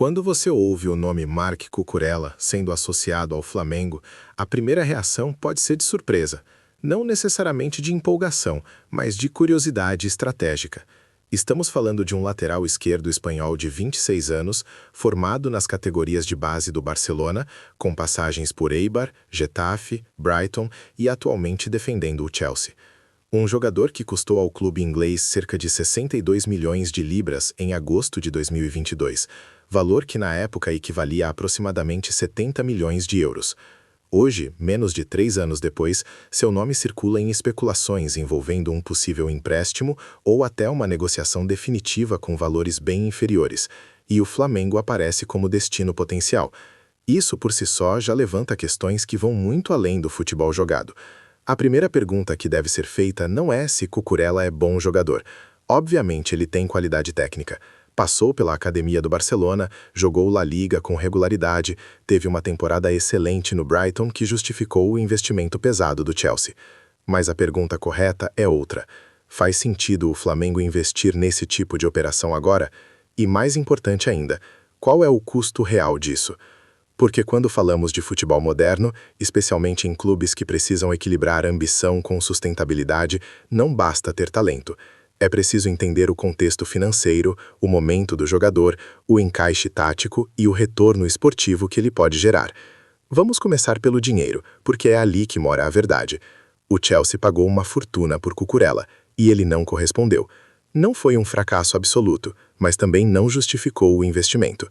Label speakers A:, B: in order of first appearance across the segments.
A: Quando você ouve o nome Marc Cucurella sendo associado ao Flamengo, a primeira reação pode ser de surpresa, não necessariamente de empolgação, mas de curiosidade estratégica. Estamos falando de um lateral esquerdo espanhol de 26 anos, formado nas categorias de base do Barcelona, com passagens por Eibar, Getafe, Brighton e atualmente defendendo o Chelsea. Um jogador que custou ao clube inglês cerca de 62 milhões de libras em agosto de 2022, valor que na época equivalia a aproximadamente 70 milhões de euros. Hoje, menos de 3 anos depois, seu nome circula em especulações envolvendo um possível empréstimo ou até uma negociação definitiva com valores bem inferiores, e o Flamengo aparece como destino potencial. Isso por si só já levanta questões que vão muito além do futebol jogado. A primeira pergunta que deve ser feita não é se Cucurella é bom jogador. Obviamente ele tem qualidade técnica. Passou pela academia do Barcelona, jogou La Liga com regularidade, teve uma temporada excelente no Brighton que justificou o investimento pesado do Chelsea. Mas a pergunta correta é outra. Faz sentido o Flamengo investir nesse tipo de operação agora? E mais importante ainda, qual é o custo real disso? Porque quando falamos de futebol moderno, especialmente em clubes que precisam equilibrar ambição com sustentabilidade, não basta ter talento. É preciso entender o contexto financeiro, o momento do jogador, o encaixe tático e o retorno esportivo que ele pode gerar. Vamos começar pelo dinheiro, porque é ali que mora a verdade. O Chelsea pagou uma fortuna por Cucurella, e ele não correspondeu. Não foi um fracasso absoluto, mas também não justificou o investimento.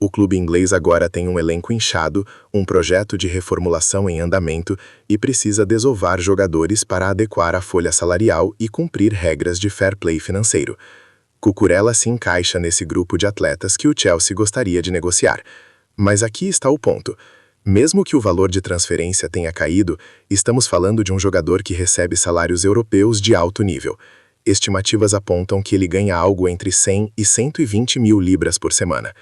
A: O clube inglês agora tem um elenco inchado, um projeto de reformulação em andamento e precisa desovar jogadores para adequar a folha salarial e cumprir regras de fair play financeiro. Cucurella se encaixa nesse grupo de atletas que o Chelsea gostaria de negociar. Mas aqui está o ponto. Mesmo que o valor de transferência tenha caído, estamos falando de um jogador que recebe salários europeus de alto nível. Estimativas apontam que ele ganha algo entre 100 e 120 mil libras por semana.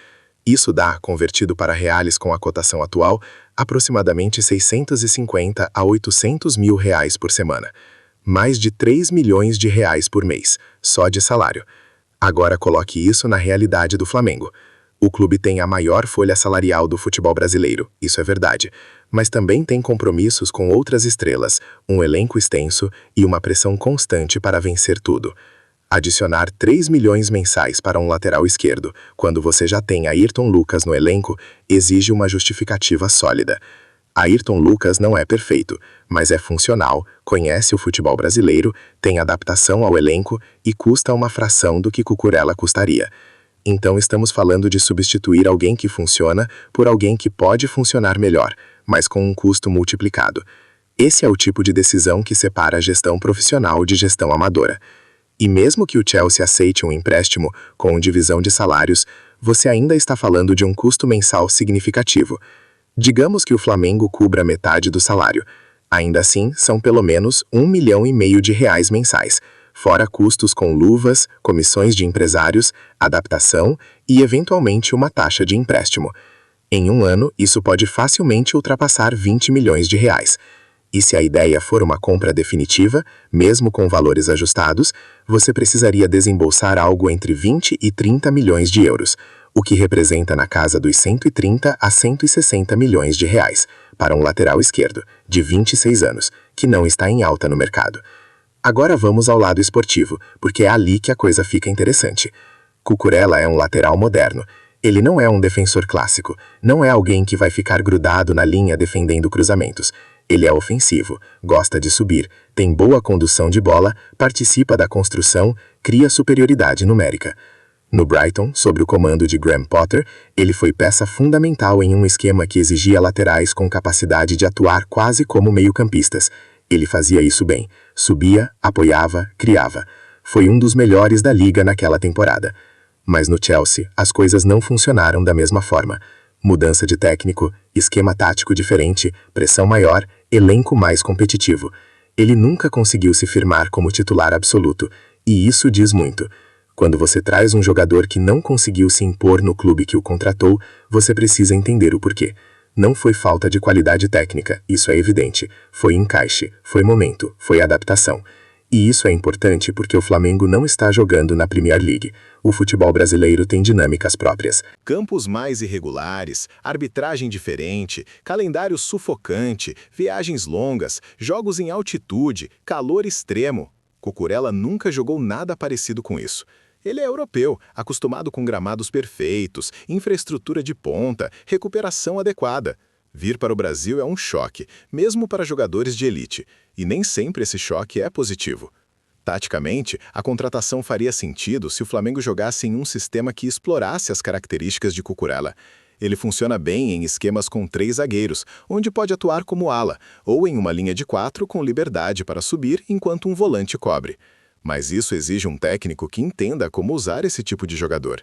A: Isso dá, convertido para reais com a cotação atual, aproximadamente 650 a 800 mil reais por semana. Mais de 3 milhões de reais por mês, só de salário. Agora coloque isso na realidade do Flamengo. O clube tem a maior folha salarial do futebol brasileiro, isso é verdade, mas também tem compromissos com outras estrelas, um elenco extenso e uma pressão constante para vencer tudo. Adicionar 3 milhões mensais para um lateral esquerdo, quando você já tem Ayrton Lucas no elenco, exige uma justificativa sólida. Ayrton Lucas não é perfeito, mas é funcional, conhece o futebol brasileiro, tem adaptação ao elenco e custa uma fração do que Cucurella custaria. Então estamos falando de substituir alguém que funciona por alguém que pode funcionar melhor, mas com um custo multiplicado. Esse é o tipo de decisão que separa a gestão profissional de gestão amadora. E mesmo que o Chelsea aceite um empréstimo com divisão de salários, você ainda está falando de um custo mensal significativo. Digamos que o Flamengo cubra metade do salário. Ainda assim, são pelo menos 1,5 milhão de reais mensais, fora custos com luvas, comissões de empresários, adaptação e, eventualmente, uma taxa de empréstimo. Em um ano, isso pode facilmente ultrapassar 20 milhões de reais. E se a ideia for uma compra definitiva, mesmo com valores ajustados, você precisaria desembolsar algo entre 20 e 30 milhões de euros, o que representa na casa dos 130 a 160 milhões de reais, para um lateral esquerdo, de 26 anos, que não está em alta no mercado. Agora vamos ao lado esportivo, porque é ali que a coisa fica interessante. Cucurella é um lateral moderno. Ele não é um defensor clássico, não é alguém que vai ficar grudado na linha defendendo cruzamentos. Ele é ofensivo, gosta de subir, tem boa condução de bola, participa da construção, cria superioridade numérica. No Brighton, sob o comando de Graham Potter, ele foi peça fundamental em um esquema que exigia laterais com capacidade de atuar quase como meio-campistas. Ele fazia isso bem, subia, apoiava, criava. Foi um dos melhores da liga naquela temporada. Mas no Chelsea, as coisas não funcionaram da mesma forma. Mudança de técnico, esquema tático diferente, pressão maior, elenco mais competitivo. Ele nunca conseguiu se firmar como titular absoluto, e isso diz muito. Quando você traz um jogador que não conseguiu se impor no clube que o contratou, você precisa entender o porquê. Não foi falta de qualidade técnica, isso é evidente. Foi encaixe, foi momento, foi adaptação.
B: E isso é importante porque o Flamengo não está jogando na Premier League. O futebol brasileiro tem dinâmicas próprias.
A: Campos mais irregulares, arbitragem diferente, calendário sufocante, viagens longas, jogos em altitude, calor extremo. Cucurella nunca jogou nada parecido com isso. Ele é europeu, acostumado com gramados perfeitos, infraestrutura de ponta, recuperação adequada. Vir para o Brasil é um choque, mesmo para jogadores de elite, e nem sempre esse choque é positivo. Taticamente, a contratação faria sentido se o Flamengo jogasse em um sistema que explorasse as características de Cucurella. Ele funciona bem em esquemas com 3 zagueiros, onde pode atuar como ala, ou em uma linha de 4 com liberdade para subir enquanto um volante cobre. Mas isso exige um técnico que entenda como usar esse tipo de jogador.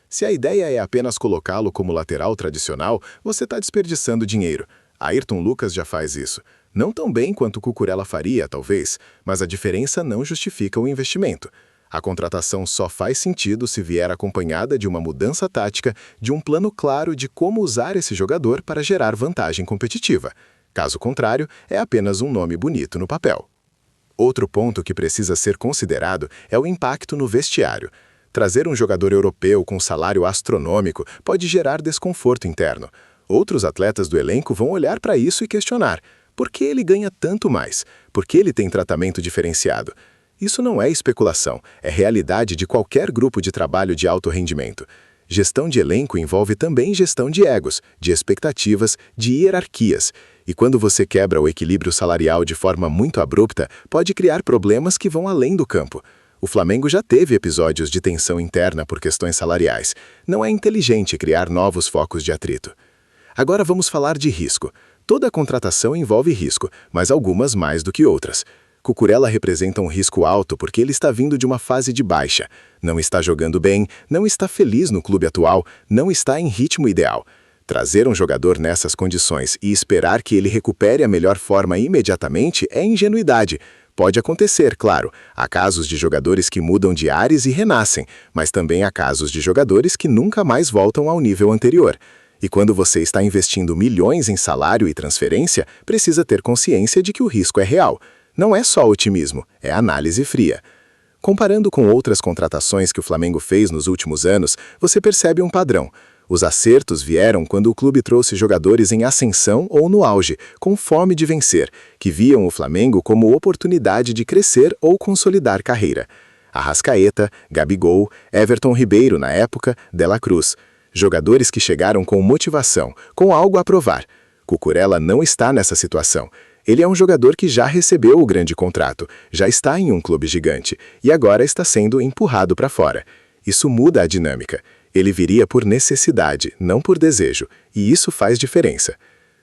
A: Se a ideia é apenas colocá-lo como lateral tradicional, você está desperdiçando dinheiro. Ayrton Lucas já faz isso. Não tão bem quanto Cucurella faria, talvez, mas a diferença não justifica o investimento. A contratação só faz sentido se vier acompanhada de uma mudança tática, de um plano claro de como usar esse jogador para gerar vantagem competitiva. Caso contrário, é apenas um nome bonito no papel. Outro ponto que precisa ser considerado é o impacto no vestiário. Trazer um jogador europeu com salário astronômico pode gerar desconforto interno. Outros atletas do elenco vão olhar para isso e questionar: por que ele ganha tanto mais? Por que ele tem tratamento diferenciado? Isso não é especulação, é realidade de qualquer grupo de trabalho de alto rendimento. Gestão de elenco envolve também gestão de egos, de expectativas, de hierarquias. E quando você quebra o equilíbrio salarial de forma muito abrupta, pode criar problemas que vão além do campo. O Flamengo já teve episódios de tensão interna por questões salariais. Não é inteligente criar novos focos de atrito. Agora vamos falar de risco. Toda contratação envolve risco, mas algumas mais do que outras. Cucurella representa um risco alto porque ele está vindo de uma fase de baixa. Não está jogando bem, não está feliz no clube atual, não está em ritmo ideal. Trazer um jogador nessas condições e esperar que ele recupere a melhor forma imediatamente é ingenuidade. Pode acontecer, claro. Há casos de jogadores que mudam de ares e renascem, mas também há casos de jogadores que nunca mais voltam ao nível anterior. E quando você está investindo milhões em salário e transferência, precisa ter consciência de que o risco é real. Não é só otimismo, é análise fria. Comparando com outras contratações que o Flamengo fez nos últimos anos, você percebe um padrão. Os acertos vieram quando o clube trouxe jogadores em ascensão ou no auge, com fome de vencer, que viam o Flamengo como oportunidade de crescer ou consolidar carreira. Arrascaeta, Gabigol, Everton Ribeiro na época, De La Cruz. Jogadores que chegaram com motivação, com algo a provar. Cucurella não está nessa situação. Ele é um jogador que já recebeu o grande contrato, já está em um clube gigante e agora está sendo empurrado para fora. Isso muda a dinâmica. Ele viria por necessidade, não por desejo, e isso faz diferença.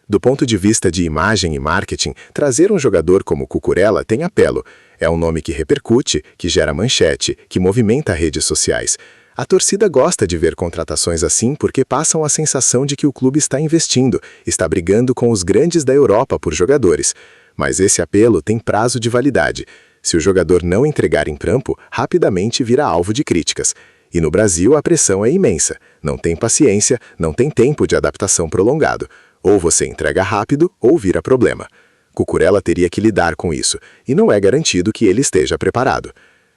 A: Do ponto de vista de imagem e marketing, trazer um jogador como Cucurella tem apelo. É um nome que repercute, que gera manchete, que movimenta redes sociais. A torcida gosta de ver contratações assim porque passam a sensação de que o clube está investindo, está brigando com os grandes da Europa por jogadores. Mas esse apelo tem prazo de validade. Se o jogador não entregar em campo, rapidamente vira alvo de críticas. E no Brasil a pressão é imensa. Não tem paciência, não tem tempo de adaptação prolongado. Ou você entrega rápido ou vira problema. Cucurella teria que lidar com isso, e não é garantido que ele esteja preparado.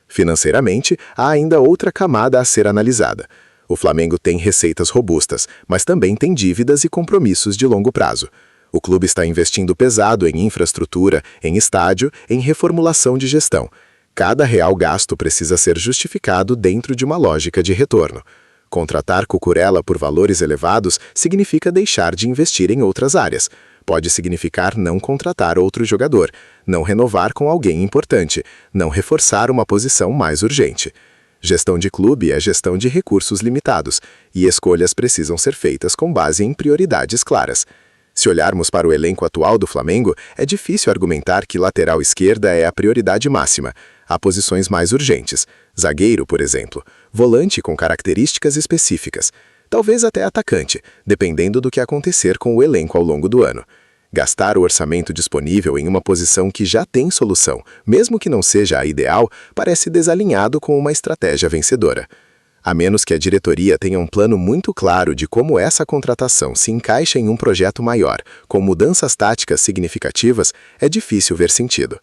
A: Financeiramente, há ainda outra camada a ser analisada. O Flamengo tem receitas robustas, mas também tem dívidas e compromissos de longo prazo. O clube está investindo pesado em infraestrutura, em estádio, em reformulação de gestão. Cada real gasto precisa ser justificado dentro de uma lógica de retorno. Contratar Cucurella por valores elevados significa deixar de investir em outras áreas. Pode significar não contratar outro jogador, não renovar com alguém importante, não reforçar uma posição mais urgente. Gestão de clube é gestão de recursos limitados, e escolhas precisam ser feitas com base em prioridades claras. Se olharmos para o elenco atual do Flamengo, é difícil argumentar que lateral esquerda é a prioridade máxima. Há posições mais urgentes. Zagueiro, por exemplo. Volante com características específicas. Talvez até atacante, dependendo do que acontecer com o elenco ao longo do ano. Gastar o orçamento disponível em uma posição que já tem solução, mesmo que não seja a ideal, parece desalinhado com uma estratégia vencedora. A menos que a diretoria tenha um plano muito claro de como essa contratação se encaixa em um projeto maior, com mudanças táticas significativas, é difícil ver sentido.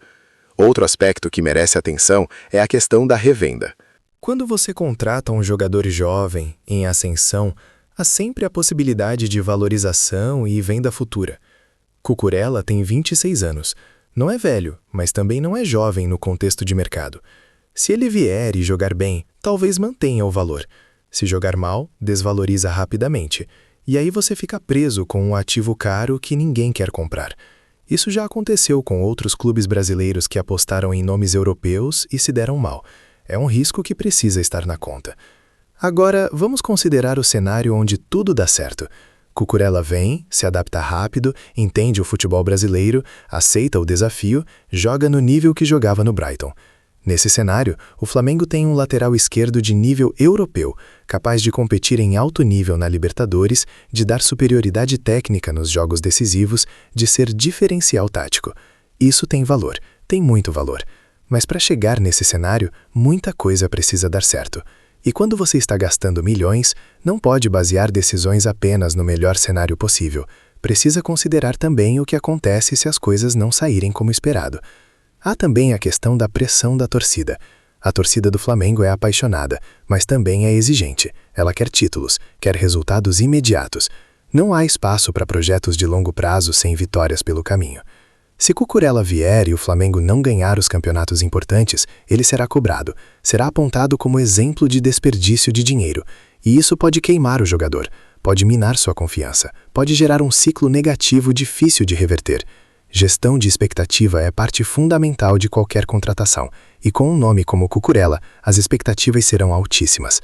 B: Outro aspecto que merece atenção é a questão da revenda.
C: Quando você contrata um jogador jovem, em ascensão, há sempre a possibilidade de valorização e venda futura. Cucurella tem 26 anos. Não é velho, mas também não é jovem no contexto de mercado. Se ele vier e jogar bem, talvez mantenha o valor. Se jogar mal, desvaloriza rapidamente. E aí você fica preso com um ativo caro que ninguém quer comprar. Isso já aconteceu com outros clubes brasileiros que apostaram em nomes europeus e se deram mal. É um risco que precisa estar na conta. Agora, vamos considerar o cenário onde tudo dá certo. Cucurella vem, se adapta rápido, entende o futebol brasileiro, aceita o desafio, joga no nível que jogava no Brighton. Nesse cenário, o Flamengo tem um lateral esquerdo de nível europeu, capaz de competir em alto nível na Libertadores, de dar superioridade técnica nos jogos decisivos, de ser diferencial tático. Isso tem valor, tem muito valor. Mas para chegar nesse cenário, muita coisa precisa dar certo. E quando você está gastando milhões, não pode basear decisões apenas no melhor cenário possível. Precisa considerar também o que acontece se as coisas não saírem como esperado. Há também a questão da pressão da torcida. A torcida do Flamengo é apaixonada, mas também é exigente. Ela quer títulos, quer resultados imediatos. Não há espaço para projetos de longo prazo sem vitórias pelo caminho. Se Cucurella vier e o Flamengo não ganhar os campeonatos importantes, ele será cobrado, será apontado como exemplo de desperdício de dinheiro. E isso pode queimar o jogador, pode minar sua confiança, pode gerar um ciclo negativo difícil de reverter. Gestão de expectativa é parte fundamental de qualquer contratação, e com um nome como Cucurella, as expectativas serão altíssimas.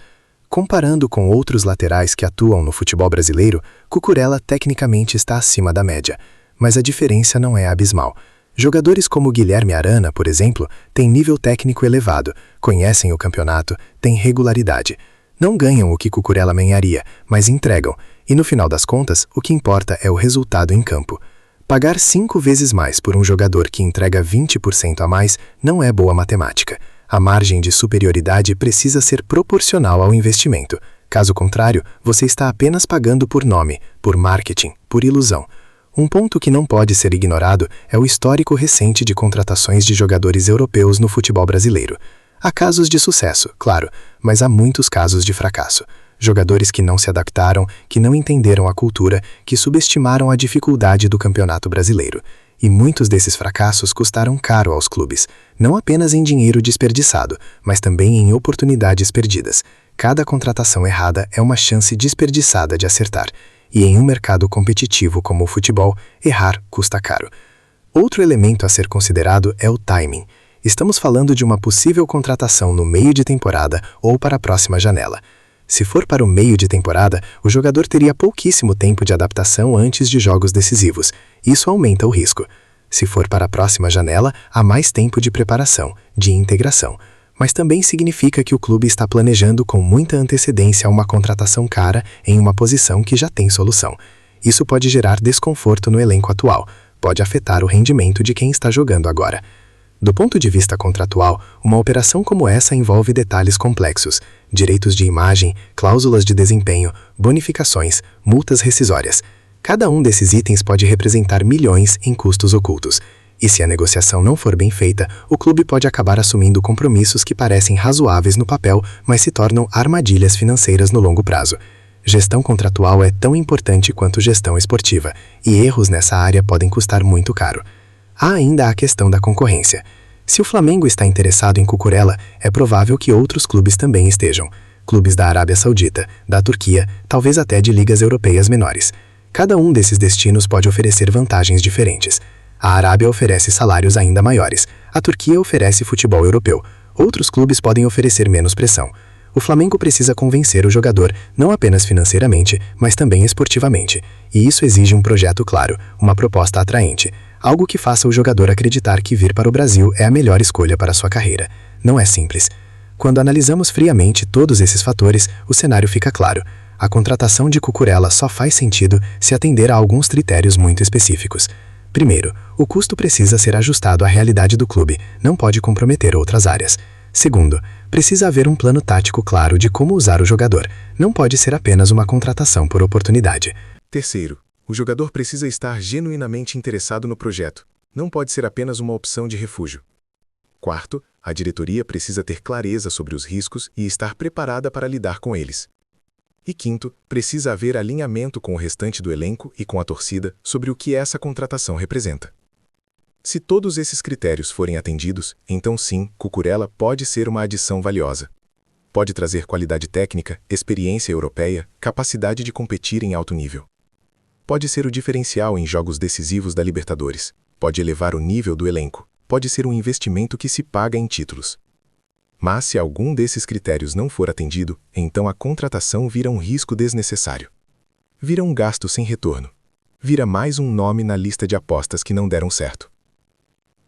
C: Comparando com outros laterais que atuam no futebol brasileiro, Cucurella tecnicamente está acima da média. Mas a diferença não é abismal. Jogadores como Guilherme Arana, por exemplo, têm nível técnico elevado, conhecem o campeonato, têm regularidade. Não ganham o que Cucurella ganharia, mas entregam, e no final das contas, o que importa é o resultado em campo. Pagar 5 vezes mais por um jogador que entrega 20% a mais não é boa matemática. A margem de superioridade precisa ser proporcional ao investimento. Caso contrário, você está apenas pagando por nome, por marketing, por ilusão. Um ponto que não pode ser ignorado é o histórico recente de contratações de jogadores europeus no futebol brasileiro. Há casos de sucesso, claro, mas há muitos casos de fracasso. Jogadores que não se adaptaram, que não entenderam a cultura, que subestimaram a dificuldade do campeonato brasileiro. E muitos desses fracassos custaram caro aos clubes, não apenas em dinheiro desperdiçado, mas também em oportunidades perdidas. Cada contratação errada é uma chance desperdiçada de acertar. E em um mercado competitivo como o futebol, errar custa caro. Outro elemento a ser considerado é o timing. Estamos falando de uma possível contratação no meio de temporada ou para a próxima janela. Se for para o meio de temporada, o jogador teria pouquíssimo tempo de adaptação antes de jogos decisivos. Isso aumenta o risco. Se for para a próxima janela, há mais tempo de preparação, de integração. Mas também significa que o clube está planejando com muita antecedência uma contratação cara em uma posição que já tem solução. Isso pode gerar desconforto no elenco atual, pode afetar o rendimento de quem está jogando agora. Do ponto de vista contratual, uma operação como essa envolve detalhes complexos, direitos de imagem, cláusulas de desempenho, bonificações, multas rescisórias. Cada um desses itens pode representar milhões em custos ocultos. E se a negociação não for bem feita, o clube pode acabar assumindo compromissos que parecem razoáveis no papel, mas se tornam armadilhas financeiras no longo prazo. Gestão contratual é tão importante quanto gestão esportiva, e erros nessa área podem custar muito caro. Há ainda a questão da concorrência. Se o Flamengo está interessado em Cucurella, é provável que outros clubes também estejam. Clubes da Arábia Saudita, da Turquia, talvez até de ligas europeias menores. Cada um desses destinos pode oferecer vantagens diferentes. A Arábia oferece salários ainda maiores. A Turquia oferece futebol europeu. Outros clubes podem oferecer menos pressão. O Flamengo precisa convencer o jogador, não apenas financeiramente, mas também esportivamente. E isso exige um projeto claro, uma proposta atraente. Algo que faça o jogador acreditar que vir para o Brasil é a melhor escolha para sua carreira. Não é simples. Quando analisamos friamente todos esses fatores, o cenário fica claro. A contratação de Cucurella só faz sentido se atender a alguns critérios muito específicos. Primeiro, o custo precisa ser ajustado à realidade do clube, não pode comprometer outras áreas. Segundo, precisa haver um plano tático claro de como usar o jogador, não pode ser apenas uma contratação por oportunidade.
A: Terceiro, o jogador precisa estar genuinamente interessado no projeto, não pode ser apenas uma opção de refúgio. Quarto, a diretoria precisa ter clareza sobre os riscos e estar preparada para lidar com eles. E quinto, precisa haver alinhamento com o restante do elenco e com a torcida sobre o que essa contratação representa. Se todos esses critérios forem atendidos, então sim, Cucurella pode ser uma adição valiosa. Pode trazer qualidade técnica, experiência europeia, capacidade de competir em alto nível. Pode ser o diferencial em jogos decisivos da Libertadores. Pode elevar o nível do elenco. Pode ser um investimento que se paga em títulos. Mas se algum desses critérios não for atendido, então a contratação vira um risco desnecessário. Vira um gasto sem retorno. Vira mais um nome na lista de apostas que não deram certo.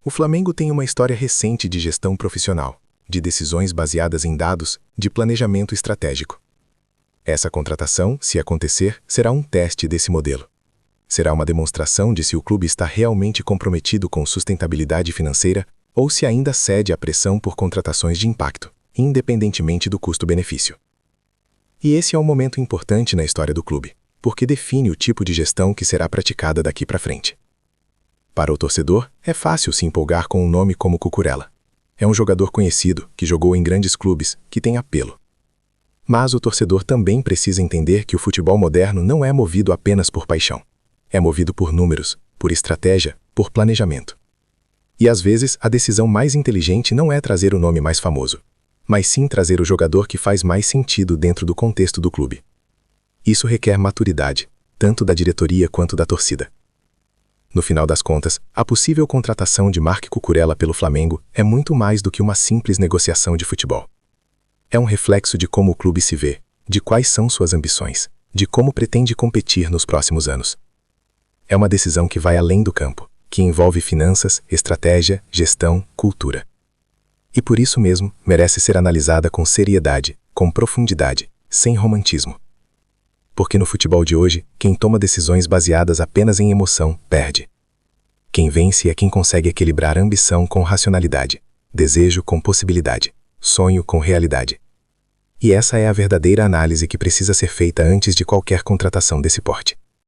A: O Flamengo tem uma história recente de gestão profissional, de decisões baseadas em dados, de planejamento estratégico. Essa contratação, se acontecer, será um teste desse modelo. Será uma demonstração de se o clube está realmente comprometido com sustentabilidade financeira ou se ainda cede à pressão por contratações de impacto, independentemente do custo-benefício. E esse é um momento importante na história do clube, porque define o tipo de gestão que será praticada daqui para frente. Para o torcedor, é fácil se empolgar com um nome como Cucurella. É um jogador conhecido, que jogou em grandes clubes, que tem apelo. Mas o torcedor também precisa entender que o futebol moderno não é movido apenas por paixão. É movido por números, por estratégia, por planejamento. E às vezes a decisão mais inteligente não é trazer o nome mais famoso, mas sim trazer o jogador que faz mais sentido dentro do contexto do clube. Isso requer maturidade, tanto da diretoria quanto da torcida. No final das contas, a possível contratação de Marc Cucurella pelo Flamengo é muito mais do que uma simples negociação de futebol. É um reflexo de como o clube se vê, de quais são suas ambições, de como pretende competir nos próximos anos. É uma decisão que vai além do campo, que envolve finanças, estratégia, gestão, cultura. E por isso mesmo, merece ser analisada com seriedade, com profundidade, sem romantismo. Porque no futebol de hoje, quem toma decisões baseadas apenas em emoção, perde. Quem vence é quem consegue equilibrar ambição com racionalidade, desejo com possibilidade, sonho com realidade. E essa é a verdadeira análise que precisa ser feita antes de qualquer contratação desse porte.